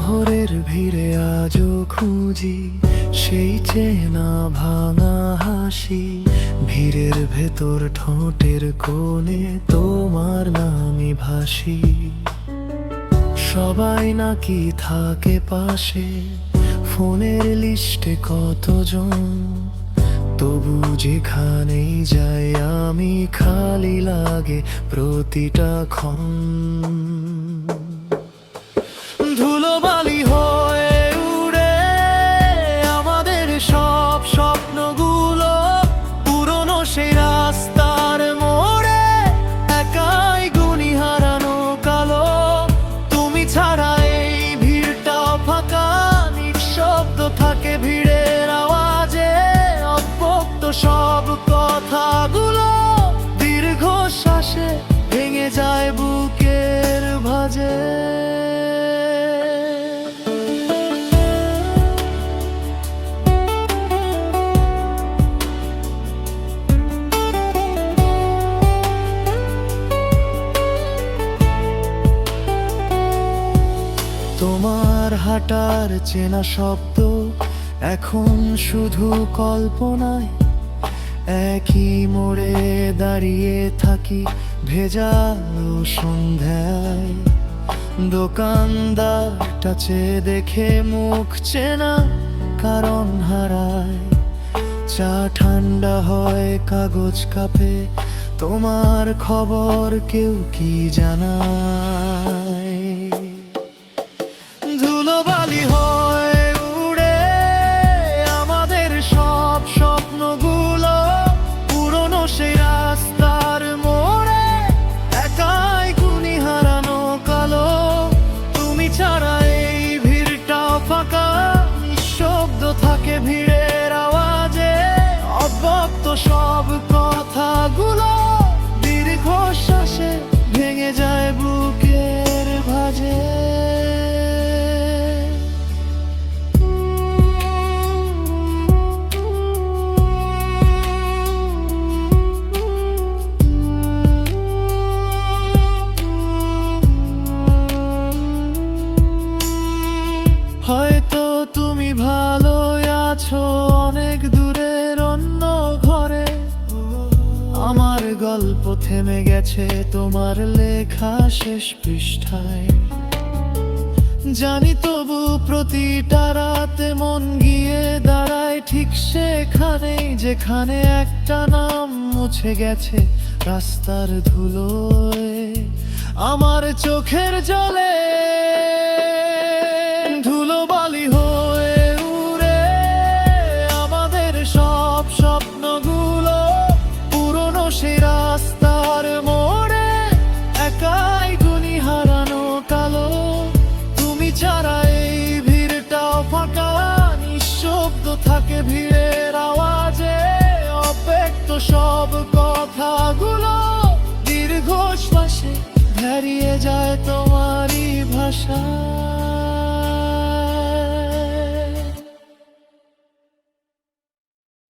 শহরের ভিড়ে আজও খুঁজি সেই চেনা ভাঙা হাসি। ভিড়ের ভেতর ঠোঁটের কোণে তোমার নামই ভাসি। সবাই নাকি থাকে পাশে, ফোনের লিস্টে কতজন, তবু যেখানেই যাই আমি খালি লাগে প্রতিটা ক্ষণ। ধুলোবালি হয়ে উড়ে আমাদের সব স্বপ্নগুলো, পুরনো সেই রাস্তার মোড়ে একাই গুনি হারানো কালো। তুমি ছাড়া এই ভিড়টা ফাঁকা, নিঃশব্দ থাকে ভিড়ের আওয়াজে। অব্যক্ত সব কথাগুলো দীর্ঘশ্বাসে ভেঙে যায় বুকের ভাঁজে। তোমার হাঁটার চেনা শব্দ এখন শুধু কল্পনায়। একই মোড়ে দাঁড়িয়ে থাকি ভেজালো সন্ধ্যায়। দোকানদারটা চেয়ে দেখে মুখ চেনা কারণ হারায়। চা ঠান্ডা হয় কাগজ কাপে, তোমার খবর কেউ কি জানায়? ধুলোবালি হয়ে উড়ে আমাদের সব স্বপ্নগুলো, পুরনো সেই রাস্তার মোড়ে একাই গুনি হারানো কালো। তুমি ছাড়া এই ভিড়টা ফাঁকা, নিঃশব্দ থাকে ভিড়ের আওয়াজে। অব্যক্ত সব কথাগুলো দীর্ঘশ্বাসে ভেঙে যায় বুকের ভাঁজে। হয়তো তুমি ভালো আছো অনেক দূরের অন্য ঘরে, আমার গল্প থেমে গেছে তোমার লেখা শেষ পৃষ্ঠায়। জানি তবু প্রতিটা রাতে মন গিয়ে দাঁড়ায় ঠিক সেখানেই, যেখানে একটা নাম মুছে গেছে রাস্তার ধুলোয় আমার চোখের জলে। ধুলোবালি হয়ে উড়ে আমাদের সব স্বপ্নগুলো, পুরনো সেই রাস্তার মোড়ে একাই গুনি হারানো কালো। তুমি ছাড়া এই ভিড়টাও ফাঁকা, নিঃশব্দ থাকে ভিড়ের আওয়াজে। অব্যক্ত সব কথাগুলো দীর্ঘশ্বাসে হারিয়ে যায় তোমারই ভাষা।